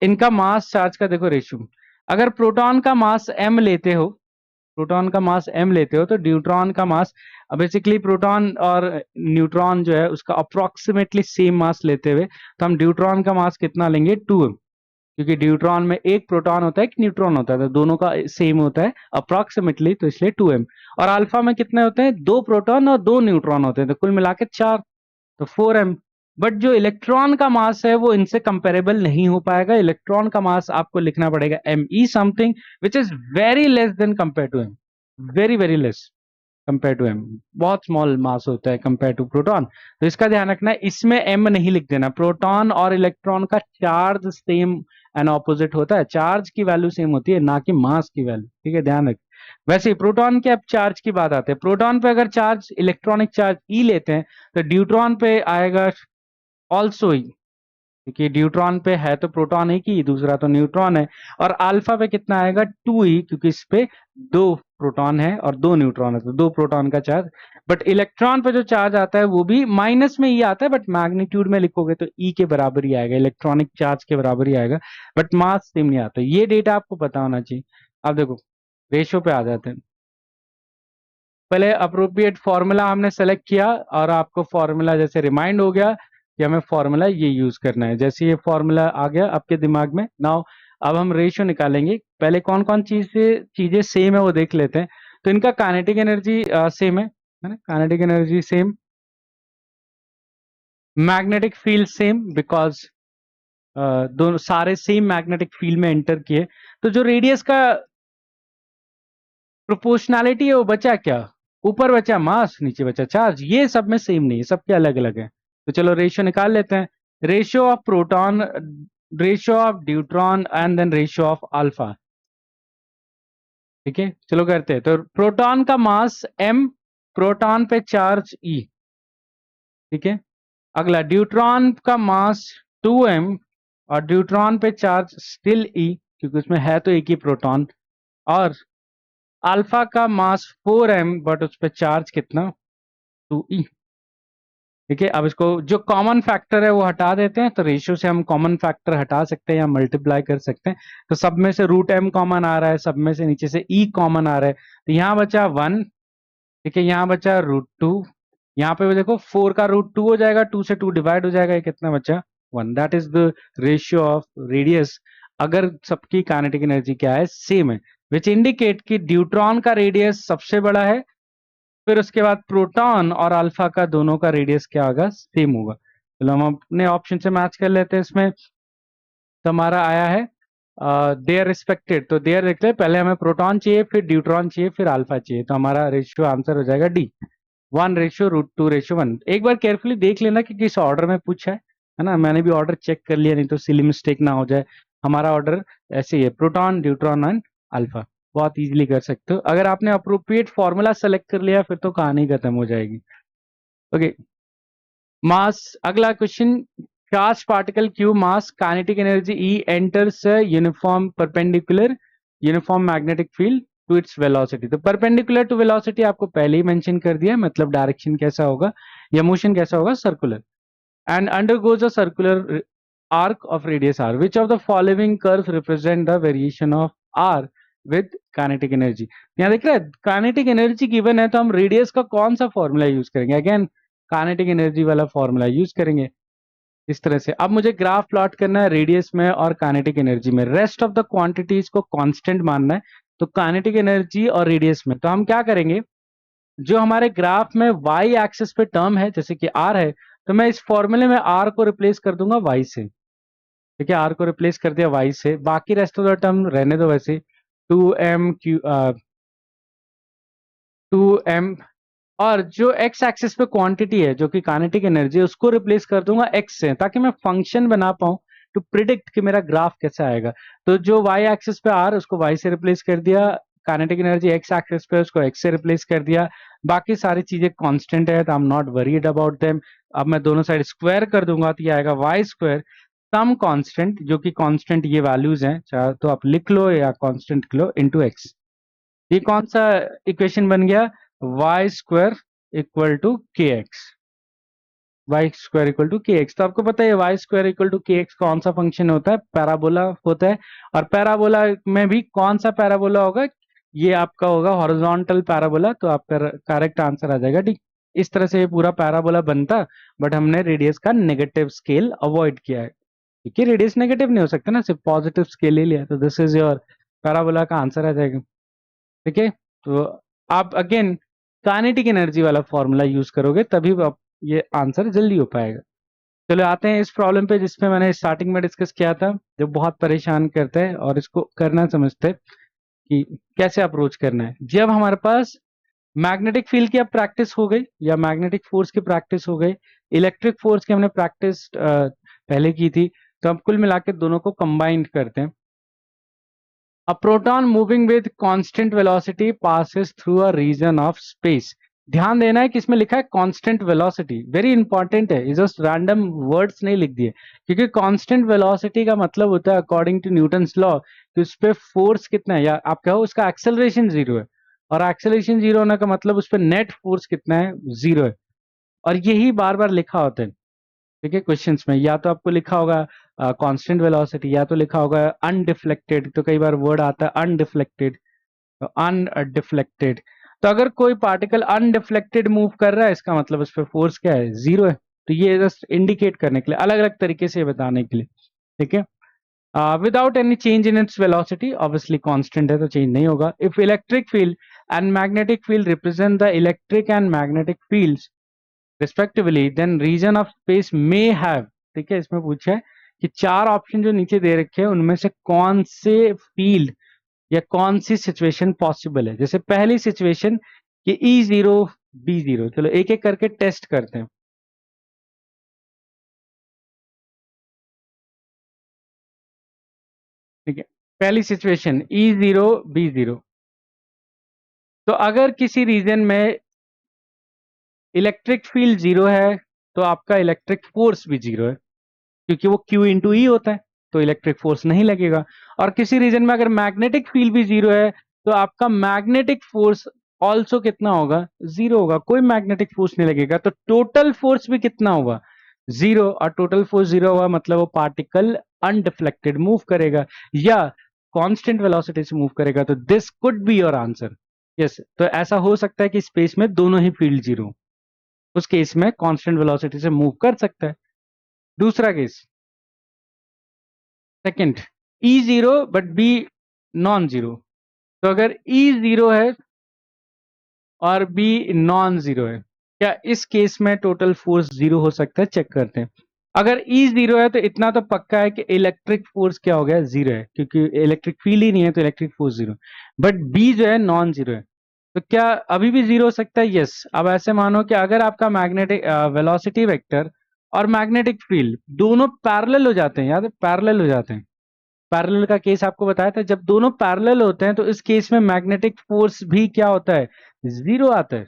इनका मास चार्ज का देखो रेशियो। अगर प्रोटॉन का मास m लेते हो, प्रोटॉन का मास m लेते हो, तो न्यूट्रॉन का मास, बेसिकली प्रोटॉन और न्यूट्रॉन जो है उसका अप्रोक्सीमेटली सेम मास लेते हुए, तो हम न्यूट्रॉन का मास कितना लेंगे, 2m, क्योंकि न्यूट्रॉन में एक प्रोटॉन होता है एक न्यूट्रॉन होता है, तो दोनों का सेम होता है अप्रोक्सीमेटली, तो इसलिए 2m। और अल्फा में कितने होते हैं, 2 प्रोटॉन और 2 न्यूट्रॉन होते हैं, तो कुल मिला के 4, तो 4m। बट जो इलेक्ट्रॉन का मास है वो इनसे कंपेरेबल नहीं हो पाएगा। इलेक्ट्रॉन का मास आपको लिखना पड़ेगा me something which is very less than compare to m, very very less compare to m, बहुत स्मॉल मास होता है कंपेयर टू प्रोटॉन। तो इसका ध्यान रखना है, इसमें m नहीं लिख देना। प्रोटॉन और इलेक्ट्रॉन का चार्ज सेम एंड ऑपोजिट होता है, चार्ज की वैल्यू सेम होती है, ना कि मास की वैल्यू, ठीक है, ध्यान रख। वैसे ही प्रोटॉन के अब चार्ज की बात आते हैं। प्रोटॉन पे अगर चार्ज, इलेक्ट्रॉनिक चार्ज E लेते हैं, तो ड्यूट्रॉन पे आएगा ऑल्सो E, क्योंकि ड्यूट्रॉन पे है तो प्रोटॉन एक ही, दूसरा तो न्यूट्रॉन है। और अल्फा पे कितना आएगा, 2e, क्योंकि इस पे 2 प्रोटॉन है और 2 न्यूट्रॉन है, तो 2 प्रोटॉन का चार्ज। बट इलेक्ट्रॉन पे जो चार्ज आता है वो भी माइनस में ही आता है, बट मैग्नीट्यूड में लिखोगे तो E के बराबर ही आएगा, इलेक्ट्रॉनिक चार्ज के बराबर ही आएगा, बट मास सेम नहीं आता। ये डेटा आपको पता होना चाहिए। अब देखो रेशो पे आ जाते हैं। पहले अप्रोप्रिएट फॉर्मूला हमने सेलेक्ट किया और आपको फॉर्मूला जैसे रिमाइंड हो गया कि हमें फॉर्मूला ये यूज करना है। जैसे ये फॉर्मूला आ गया आपके दिमाग में, नाउ अब हम रेशियो निकालेंगे। पहले कौन कौन चीजें सेम है वो देख लेते हैं। तो इनका काइनेटिक एनर्जी सेम है ना, kinetic energy same, magnetic field same, because दोनों सारे सेम मैग्नेटिक फील्ड में एंटर किए। तो जो रेडियस का प्रोपोर्शनैलिटी है वो बचा क्या, ऊपर बचा मास, नीचे बचा चार्ज, ये सब में सेम नहीं है, सबके अलग अलग है। तो चलो रेशियो निकाल लेते हैं। Ratio of proton, ratio of deuteron and then ratio of alpha, ठीक है, चलो करते हैं। तो प्रोटॉन का मास m, प्रोटॉन पे चार्ज E, ठीक है। अगला ड्यूट्रॉन का मास 2m और ड्यूट्रॉन पे चार्ज स्टिल E, क्योंकि उसमें है तो एक ही प्रोटॉन। और अल्फा का मास 4m बट उस पर चार्ज कितना, 2e, ठीक है। अब इसको जो कॉमन फैक्टर है वो हटा देते हैं, तो रेशियो से हम कॉमन फैक्टर हटा सकते हैं या मल्टीप्लाई कर सकते हैं। तो सब में से √m कॉमन आ रहा है, सब में से नीचे से e कॉमन आ रहा है, तो यहाँ बचा 1, ठीक है, यहाँ बचा √2, यहाँ पे भी देखो 4 का √2 हो जाएगा, 2 से 2 डिवाइड हो जाएगा, ये कितना बचा 1। That is the ratio of radius अगर सबकी काइनेटिक एनर्जी क्या है, सेम है, विच इंडिकेट कि ड्यूट्रॉन का रेडियस सबसे बड़ा है, फिर उसके बाद प्रोटॉन और अल्फा का दोनों का रेडियस क्या होगा, सेम होगा। चलो हम अपने ऑप्शन से मैच कर लेते हैं। इसमें तो हमारा आया है देयर रिस्पेक्टेड, तो देयर देखते हैं, पहले हमें प्रोटॉन चाहिए, फिर ड्यूट्रॉन चाहिए, फिर अल्फा चाहिए, तो हमारा रेशियो आंसर हो जाएगा डी, 1:√2:1। एक बार केयरफुली देख लेना कि किस ऑर्डर में पूछा है ना, मैंने भी ऑर्डर चेक कर लिया, नहीं तो सिली मिस्टेक ना हो जाए। हमारा ऑर्डर ऐसे ही है, प्रोटॉन, ड्यूट्रॉन एंड अल्फा, बहुत इजीली कर सकते हो। अगर आपने अप्रोप्रिएट फॉर्मूला सेलेक्ट कर लिया फिर तो कहानी खत्म हो जाएगी। ओके, मास, अगला question, charge particle Q mass kinetic energy E enters uniform perpendicular uniform magnetic field to its velocity. तो परपेंडिकुलर टू वेलोसिटी आपको पहले ही मेंशन कर दिया, मतलब डायरेक्शन कैसा होगा या मोशन कैसा होगा, circular, and undergoes a circular arc of radius r. Which of the following curves represent the variation of r with kinetic energy? यहाँ देख रहे हैं काइनेटिक एनर्जी गिवन है, तो हम रेडियस का कौन सा फॉर्मूला यूज करेंगे, अगेन काइनेटिक एनर्जी वाला फॉर्मूला यूज करेंगे इस तरह से। अब मुझे ग्राफ प्लॉट करना है रेडियस में और काइनेटिक एनर्जी में, रेस्ट ऑफ द क्वांटिटीज को कांस्टेंट मानना है, तो काइनेटिक एनर्जी और रेडियस में। तो हम क्या करेंगे, जो हमारे ग्राफ में y एक्सिस पे टर्म है जैसे कि r है, तो मैं इस फॉर्मूले में r को रिप्लेस कर दूंगा y से, ठीक है, r को रिप्लेस कर दिया y से, बाकी रेस्ट ऑफ द टर्म रहने दो वैसे, 2m, और जो x एक्सिस पे क्वांटिटी है जो कि काइनेटिक एनर्जी है उसको रिप्लेस कर दूंगा x से, ताकि मैं फंक्शन बना पाऊं टू प्रिडिक्ट कि मेरा ग्राफ कैसा आएगा। तो जो y एक्सिस पे r उसको y से रिप्लेस कर दिया, काइनेटिक एनर्जी x एक्सिस पे उसको x से रिप्लेस कर दिया, बाकी सारी चीजें कांस्टेंट है तो I am not worried about them. अब मैं दोनों साइड स्क्वायर कर दूंगा तो ये आएगा वाई स्क्वायर, सम कांस्टेंट, जो कि कांस्टेंट ये वैल्यूज हैं, चाहे तो आप लिख लो या कांस्टेंट लिख लो, इनटू x। ये कौन सा इक्वेशन बन गया, Y square equal to K X, Y square equal to K X. तो आपको पता है Y square equal to K X कौन सा फंक्शन होता है, पैराबोला होता है, और पैराबोला में भी कौन सा पैराबोला होगा, ये आपका होगा हॉरिजॉन्टल पैराबोला, तो आपका करेक्ट आंसर आ जाएगा डी। इस तरह से ये पूरा पैराबोला बनता, बट हमने रेडियस का नेगेटिव स्केल अवॉइड किया है, क्योंकि रेडियस नेगेटिव नहीं हो सकता ना, सिर्फ पॉजिटिव स्केल ले लिया, तो दिस इज योर पैराबोला का आंसर आ जाएगा। ठीक है, तो आप अगेन काइनेटिक एनर्जी वाला फॉर्मूला यूज करोगे तभी आप ये आंसर जल्दी हो पाएगा। चलो आते हैं इस प्रॉब्लम पे जिसपे मैंने स्टार्टिंग में डिस्कस किया था, जो बहुत परेशान करता है और इसको करना समझते हैं कि कैसे अप्रोच करना है। जब हमारे पास मैग्नेटिक फील्ड की अब प्रैक्टिस हो गई या मैग्नेटिक फोर्स की प्रैक्टिस हो गई, इलेक्ट्रिक फोर्स की हमने प्रैक्टिस पहले की थी, तो अब कुल मिला के दोनों को कंबाइंड करते हैं। A proton moving with constant velocity passes through a region of space. ध्यान देना है कि इसमें लिखा है कांस्टेंट वेलोसिटी, वेरी इंपॉर्टेंट है, जस्ट रैंडम वर्ड्स नहीं लिख दिए, क्योंकि कांस्टेंट वेलोसिटी का मतलब होता है अकॉर्डिंग टू न्यूटन्स लॉ कि उस पर फोर्स कितना है, या आप कहो उसका एक्सेलरेशन जीरो है, और एक्सेलरेशन जीरो होने का मतलब उस पर नेट फोर्स कितना है, जीरो है, और यही बार बार लिखा होता है। ठीक है, क्वेश्चंस में या तो आपको लिखा होगा कांस्टेंट वेलोसिटी, या तो लिखा होगा अनडिफ्लेक्टेड, तो कई बार वर्ड आता है अनडिफ्लेक्टेड, अनडिफ्लेक्टेड। तो अगर कोई पार्टिकल अनडिफ्लेक्टेड मूव कर रहा है इसका मतलब उस पर फोर्स क्या है, जीरो है। तो ये जस्ट इंडिकेट करने के लिए, अलग अलग तरीके से बताने के लिए, ठीक है। Without any change in its velocity, obviously constant है तो चेंज नहीं होगा। If electric field and magnetic field represent the electric and magnetic fields respectively, then region of space may have, ठीक है, इसमें पूछा है कि चार ऑप्शन जो नीचे दे रखे हैं उनमें से कौन से फील्ड या कौन सी सिचुएशन पॉसिबल है। जैसे पहली सिचुएशन कि E0 B0, चलो एक एक करके टेस्ट करते हैं। ठीक है, पहली सिचुएशन E0 B0, तो अगर किसी रीजन में इलेक्ट्रिक फील्ड जीरो है तो आपका इलेक्ट्रिक फोर्स भी जीरो है, क्योंकि वो Q इंटू ई होता है, तो इलेक्ट्रिक फोर्स नहीं लगेगा। और किसी रीजन में अगर मैग्नेटिक फील्ड भी जीरो है तो आपका मैग्नेटिक फोर्स ऑल्सो कितना होगा, जीरो होगा, कोई मैग्नेटिक फोर्स नहीं लगेगा, तो टोटल फोर्स भी कितना होगा, जीरो। और टोटल फोर्स जीरो हुआ मतलब वो पार्टिकल अनडिफ्लेक्टेड मूव करेगा या कांस्टेंट वेलोसिटी से मूव करेगा, तो this could be your answer. Yes, तो ऐसा हो सकता है कि स्पेस में दोनों ही फील्ड जीरो, उस केस में कांस्टेंट वेलोसिटी से मूव कर सकता है। दूसरा case, second, E zero but B non zero. तो अगर ई जीरो है और बी नॉन जीरो है, क्या इस केस में टोटल फोर्स जीरो हो सकता है? चेक करते हैं। अगर ई जीरो है तो इतना तो पक्का है कि इलेक्ट्रिक फोर्स क्या हो गया? जीरो है, क्योंकि इलेक्ट्रिक फील्ड ही नहीं है तो electric force zero. But B जो है नॉन जीरो है, तो क्या अभी भी जीरो हो सकता है? यस। अब ऐसे मानो कि अगर आपका मैग्नेटिक वेलोसिटी वेक्टर और मैग्नेटिक फील्ड दोनों पैरेलल हो जाते हैं, याद है पैरेलल हो जाते हैं। पैरेलल का केस आपको बताया था, जब दोनों पैरेलल होते हैं तो इस केस में मैग्नेटिक फोर्स भी क्या होता है? जीरो आता है।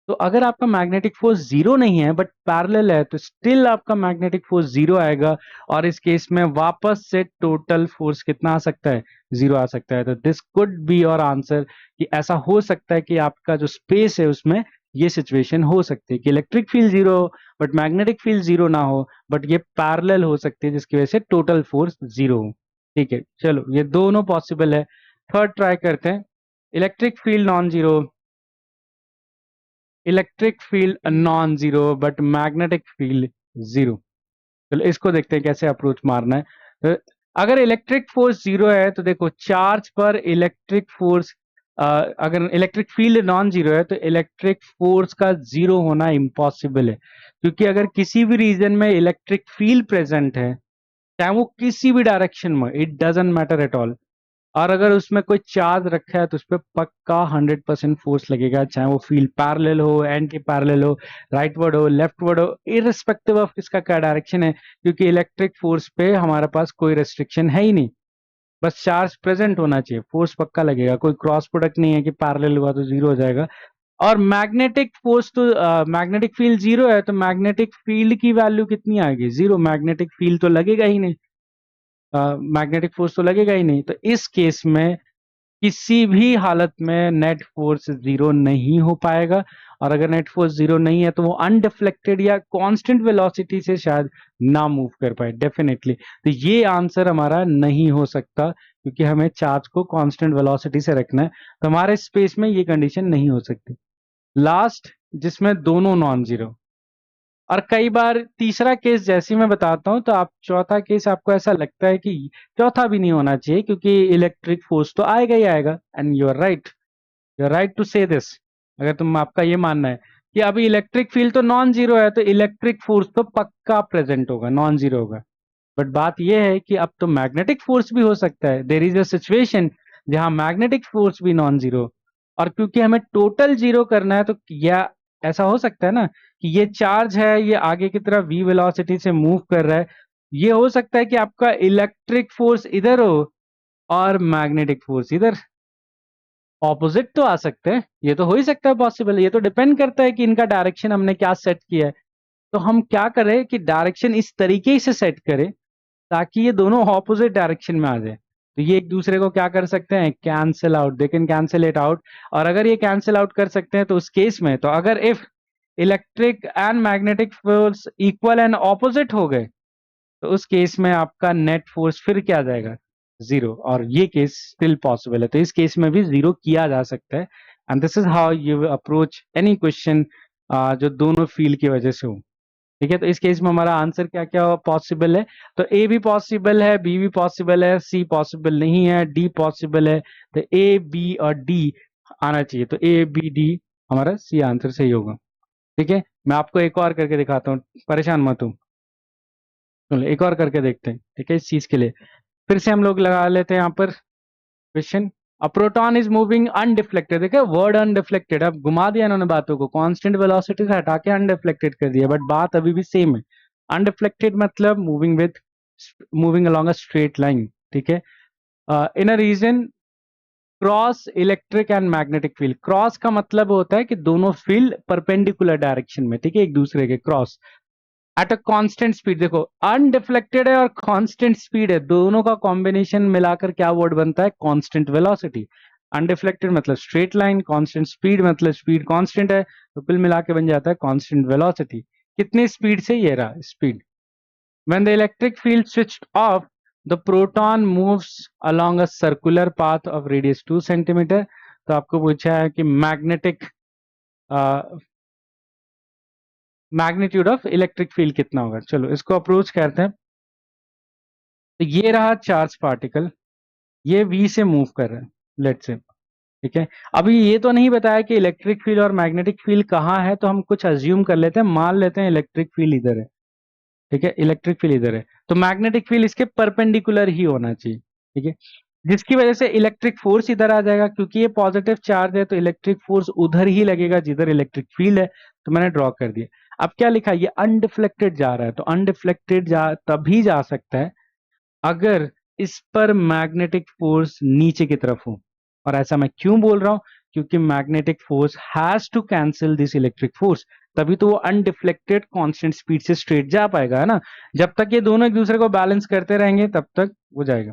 तो अगर आपका मैग्नेटिक फोर्स जीरो नहीं है बट पैरेलल है तो स्टिल आपका मैग्नेटिक फोर्स जीरो आएगा, और इस केस में वापस से टोटल फोर्स कितना आ सकता है? जीरो आ सकता है। तो this could be your answer, कि ऐसा हो सकता है कि आपका जो स्पेस है उसमें ये सिचुएशन हो सकती है कि इलेक्ट्रिक फील्ड जीरो हो बट मैग्नेटिक फील्ड जीरो ना हो, बट ये पैरेलल हो सकती है जिसकी वजह से टोटल फोर्स जीरो हो। ठीक है, चलो ये दोनों पॉसिबल है। थर्ड ट्राई करते हैं। Electric field non zero, electric field non zero but magnetic field zero. चलो इसको देखते हैं कैसे अप्रोच मारना है। तो अगर इलेक्ट्रिक फोर्स जीरो है तो देखो चार्ज पर इलेक्ट्रिक फोर्स, अगर इलेक्ट्रिक फील्ड नॉन जीरो है तो इलेक्ट्रिक फोर्स का जीरो होना इम्पॉसिबल है, क्योंकि अगर किसी भी रीजन में इलेक्ट्रिक फील्ड प्रेजेंट है, चाहे वो किसी भी डायरेक्शन में, it doesn't matter at all, और अगर उसमें कोई चार्ज रखा है तो उस पर पक्का 100% फोर्स लगेगा, चाहे वो फील्ड पैरेलल हो, एंटी पैरेलल हो, राइटवर्ड हो, लेफ्टवर्ड हो, इररिस्पेक्टिव ऑफ इसका क्या डायरेक्शन है, क्योंकि इलेक्ट्रिक फोर्स पे हमारे पास कोई रेस्ट्रिक्शन है ही नहीं। बस चार्ज प्रेजेंट होना चाहिए, फोर्स पक्का लगेगा। कोई क्रॉस प्रोडक्ट नहीं है कि पैरेलल हुआ तो जीरो हो जाएगा। और मैग्नेटिक फोर्स तो मैग्नेटिक फील्ड जीरो है तो मैग्नेटिक फील्ड की वैल्यू कितनी आएगी? जीरो। मैग्नेटिक फील्ड तो लगेगा ही नहीं, मैग्नेटिक फोर्स तो लगेगा ही नहीं। तो इस केस में किसी भी हालत में नेट फोर्स जीरो नहीं हो पाएगा, और अगर नेट फोर्स जीरो नहीं है तो वो अनडिफ्लेक्टेड या कांस्टेंट वेलोसिटी से शायद ना मूव कर पाए डेफिनेटली। तो ये आंसर हमारा नहीं हो सकता, क्योंकि हमें चार्ज को कांस्टेंट वेलोसिटी से रखना है, तो हमारे स्पेस में ये कंडीशन नहीं हो सकती। लास्ट, जिसमें दोनों नॉन जीरो, और कई बार तीसरा केस जैसे ही मैं बताता हूं तो आप चौथा केस आपको ऐसा लगता है कि चौथा भी नहीं होना चाहिए, क्योंकि इलेक्ट्रिक फोर्स तो आएगा ही आएगा। And you are right, you are right to say this. अगर तुम आपका ये मानना है कि अभी इलेक्ट्रिक फील्ड तो नॉन जीरो है तो इलेक्ट्रिक फोर्स तो पक्का प्रेजेंट होगा, नॉन जीरो होगा। बट बात यह है कि अब तो मैग्नेटिक फोर्स भी हो सकता है, देर इज अ सिचुएशन जहां मैग्नेटिक फोर्स भी नॉन जीरो, और क्योंकि हमें टोटल जीरो करना है तो या ऐसा हो सकता है ना कि ये चार्ज है, ये आगे की तरफ v वेलोसिटी से मूव कर रहा है, ये हो सकता है कि आपका इलेक्ट्रिक फोर्स इधर हो और मैग्नेटिक फोर्स इधर, ऑपोजिट तो आ सकते हैं, ये तो हो ही सकता है पॉसिबल। ये तो डिपेंड करता है कि इनका डायरेक्शन हमने क्या सेट किया है। तो हम क्या करें कि डायरेक्शन इस तरीके से सेट करें ताकि ये दोनों ऑपोजिट डायरेक्शन में आ जाए। तो ये एक दूसरे को क्या कर सकते हैं? Cancel out, they can cancel it out. और अगर ये कैंसिल आउट कर सकते हैं तो उस केस में, तो अगर if electric and magnetic force equal and opposite हो गए तो उस केस में आपका नेट फोर्स फिर क्या आ जाएगा? जीरो। और ये केस स्टिल पॉसिबल है, तो इस केस में भी जीरो किया जा सकता है। And this is how you approach any question जो दोनों फील्ड की वजह से हो। ठीक है, तो इस केस में हमारा आंसर क्या क्या पॉसिबल है? तो ए भी पॉसिबल है, बी भी पॉसिबल है, सी पॉसिबल नहीं है, डी पॉसिबल है। तो ए बी और डी आना चाहिए, तो ए बी डी हमारा सी आंसर सही होगा। ठीक है, मैं आपको एक और करके दिखाता हूँ, परेशान मत हो। चलो एक और करके देखते हैं, ठीक है, इस चीज के लिए फिर से हम लोग लगा लेते हैं यहाँ पर question. A proton is moving undeflected, देखिए वर्ड अनडिफ्लेक्टेड, अब घुमा दिया इन्होंने बातों को, कांस्टेंट वेलोसिटी से हटा के अनडिफ्लेक्टेड कर दिया, बट बात अभी भी सेम है। अनडिफ्लेक्टेड मतलब moving along a straight line. ठीक है, in a region cross electric and magnetic field, cross का मतलब होता है कि दोनों फील्ड परपेंडिकुलर डायरेक्शन में, ठीक है, एक दूसरे के cross, at a constant speed. देखो अनडिफ्लेक्टेड है और कांस्टेंट स्पीड है, दोनों का कॉम्बिनेशन मिलाकर क्या वर्ड बनता है? Constant velocity. अनडिफ्लेक्टेड मतलब स्ट्रेट लाइन, कांस्टेंट स्पीड मतलब स्पीड कांस्टेंट है, तो कुल मिला के बन जाता है कांस्टेंट वेलोसिटी। कितनी स्पीड से? ये रहा speed. When the electric field switched off, the proton moves along a circular path of radius 2 centimetre. तो आपको पूछा है कि मैग्नीट्यूड ऑफ इलेक्ट्रिक फील्ड कितना होगा। चलो इसको अप्रोच करते हैं। तो ये रहा चार्ज पार्टिकल, ये v से मूव कर रहा है, लेट्स से, ठीक है। अभी ये तो नहीं बताया कि इलेक्ट्रिक फील्ड और मैग्नेटिक फील्ड कहाँ है, तो हम कुछ अज्यूम कर लेते हैं, मान लेते हैं इलेक्ट्रिक फील्ड इधर है, ठीक है, इलेक्ट्रिक फील्ड इधर है, तो मैग्नेटिक फील्ड इसके परपेंडिकुलर ही होना चाहिए, ठीक है, जिसकी वजह से इलेक्ट्रिक फोर्स इधर आ जाएगा, क्योंकि ये पॉजिटिव चार्ज है तो इलेक्ट्रिक फोर्स उधर ही लगेगा जिधर इलेक्ट्रिक फील्ड है, तो मैंने ड्रॉ कर दिया। अब क्या लिखा, ये अनडिफ्लेक्टेड जा रहा है, तो अनडिफ्लेक्टेड तभी जा सकता है अगर इस पर मैग्नेटिक फोर्स नीचे की तरफ हो। और ऐसा मैं क्यों बोल रहा हूं, क्योंकि magnetic force has to cancel this electric force, तभी तो वो अनडिफ्लेक्टेड कांस्टेंट स्पीड से स्ट्रेट जा पाएगा, है ना। जब तक ये दोनों एक दूसरे को बैलेंस करते रहेंगे तब तक वो जाएगा,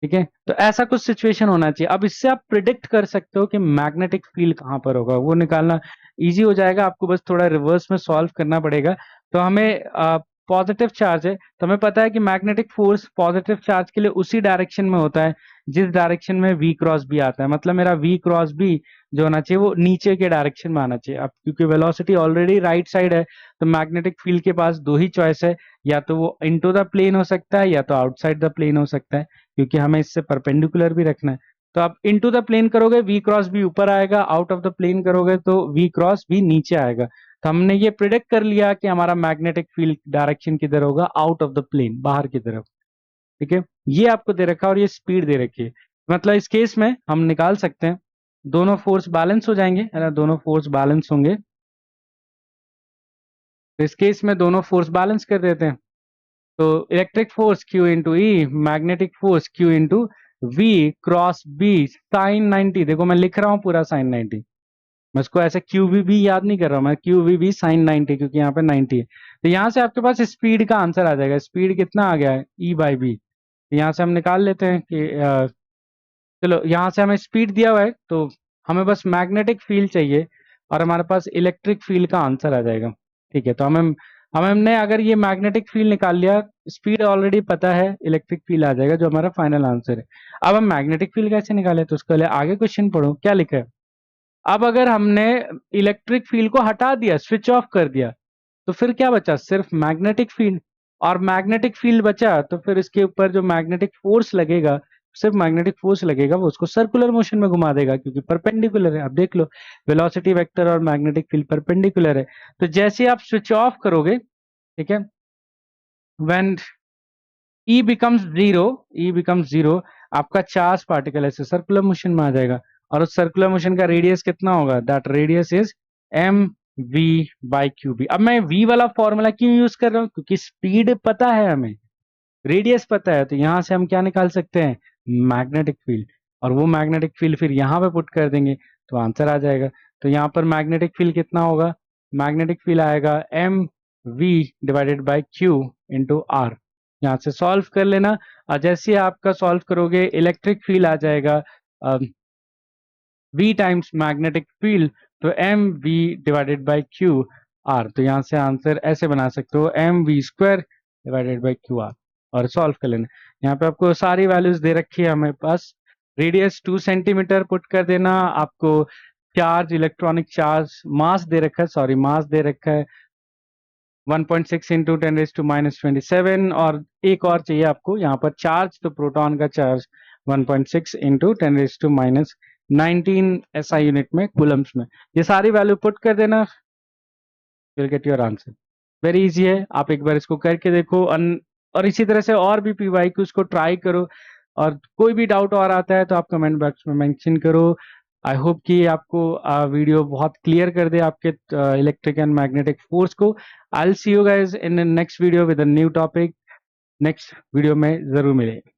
ठीक है। तो ऐसा कुछ सिचुएशन होना चाहिए। अब इससे आप प्रिडिक्ट कर सकते हो कि मैग्नेटिक फील्ड कहां पर होगा, वो निकालना इजी हो जाएगा, आपको बस थोड़ा रिवर्स में सॉल्व करना पड़ेगा। तो हमें पॉजिटिव चार्ज है, तो हमें पता है कि मैग्नेटिक फोर्स पॉजिटिव चार्ज के लिए उसी डायरेक्शन में होता है जिस डायरेक्शन में v क्रॉस बी आता है, मतलब मेरा v क्रॉस बी जो होना चाहिए वो नीचे के डायरेक्शन में आना चाहिए। अब क्योंकि वेलोसिटी ऑलरेडी राइट साइड है, तो मैग्नेटिक फील्ड के पास दो ही चॉइस है, या तो वो इनटू द प्लेन हो सकता है या तो आउटसाइड द प्लेन हो सकता है, क्योंकि हमें इससे परपेंडिकुलर भी रखना है। तो आप इनटू द प्लेन करोगे v क्रॉस बी ऊपर आएगा, आउट ऑफ द प्लेन करोगे तो v क्रॉस बी नीचे आएगा। तो हमने ये प्रिडिक्ट कर लिया कि हमारा मैग्नेटिक फील्ड डायरेक्शन किधर होगा, आउट ऑफ द प्लेन, बाहर की तरफ, ठीक है। ये आपको दे रखा है और ये स्पीड दे रखी है, मतलब इस केस में हम निकाल सकते हैं दोनों फोर्स बैलेंस हो जाएंगे, है ना, दोनों फोर्स बैलेंस होंगे। तो इस केस में दोनों फोर्स बैलेंस कर देते हैं, तो electric force Q into E, magnetic force Q into v cross B sine 90, देखो मैं लिख रहा हूं पूरा साइन 90, मैं इसको ऐसे क्यू वी बी याद नहीं कर रहा हूं, मैं क्यू वी बी साइन 90, क्योंकि यहाँ पे 90 है। तो यहाँ से आपके पास स्पीड का आंसर आ जाएगा, स्पीड कितना आ गया है ई बाई बी, तो यहाँ से हम निकाल लेते हैं कि चलो यहाँ से हमें स्पीड दिया हुआ है, तो हमें बस मैग्नेटिक फील्ड चाहिए और हमारे पास इलेक्ट्रिक फील्ड का आंसर आ जाएगा, ठीक है। तो हमने अगर ये मैग्नेटिक फील्ड निकाल लिया, स्पीड ऑलरेडी पता है, इलेक्ट्रिक फील्ड आ जाएगा जो हमारा फाइनल आंसर है। अब हम मैग्नेटिक फील्ड कैसे निकाले, तो उसके लिए आगे क्वेश्चन पढ़ो क्या लिखा है। अब अगर हमने इलेक्ट्रिक फील्ड को हटा दिया, स्विच ऑफ कर दिया, तो फिर क्या बचा, सिर्फ मैग्नेटिक फील्ड, और मैग्नेटिक फील्ड बचा तो फिर इसके ऊपर जो मैग्नेटिक फोर्स लगेगा, सिर्फ मैग्नेटिक फोर्स लगेगा, वो उसको सर्कुलर मोशन में घुमा देगा, क्योंकि परपेंडिकुलर है। अब देख लो, वेलोसिटी वेक्टर और मैग्नेटिक फील्ड परपेंडिकुलर है, तो जैसे आप स्विच ऑफ करोगे, ठीक है, व्हेन ई बिकम्स जीरो, आपका चार्ज पार्टिकल ऐसे सर्कुलर मोशन में आ जाएगा, और उस सर्कुलर मोशन का रेडियस कितना होगा, that radius is m we by Q B. अब मैं v वाला फॉर्मूला क्यों यूज कर रहा हूं, क्योंकि स्पीड पता है हमें, रेडियस पता है, तो यहां से हम क्या निकाल सकते हैं, मैग्नेटिक फील्ड, और वो मैग्नेटिक फील्ड फिर यहाँ पे पुट कर देंगे तो आंसर आ जाएगा। तो यहाँ पर मैग्नेटिक फील्ड कितना होगा, मैग्नेटिक फील्ड आएगा m v divided by q into r. यहाँ से सॉल्व कर लेना, और जैसे आपका सॉल्व करोगे इलेक्ट्रिक फील्ड आ जाएगा v टाइम्स मैग्नेटिक फील्ड, तो m v divided by q r. तो यहाँ से आंसर ऐसे बना सकते हो, m v square divided by q r, और सॉल्व कर लेना। यहाँ पे आपको सारी वैल्यूज दे रखी है हमें पास, रेडियस 2 सेंटीमीटर पुट कर देना, आपको चार्ज, इलेक्ट्रॉनिक चार्ज, मास दे रखा है, सॉरी मास दे रखा है 1.6 इंटू 10⁻⁻27, और एक और चाहिए आपको यहाँ पर चार्ज, तो प्रोटॉन का चार्ज 1.6 इंटू 10⁻⁹ SI यूनिट में, कूलम्स में। ये सारी वैल्यू पुट कर देना, will get your answer. Very easy है, आप एक बार इसको करके देखो, और इसी तरह से और भी पीवाई क्यूज को ट्राई करो, और कोई भी डाउट और आता है तो आप कमेंट बॉक्स में मेंशन करो। आई होप कि आपको वीडियो बहुत क्लियर कर दे आपके इलेक्ट्रिक एंड मैग्नेटिक फोर्स को। I will see you guys in next video with a new topic, next video में जरूर मिलेंगे।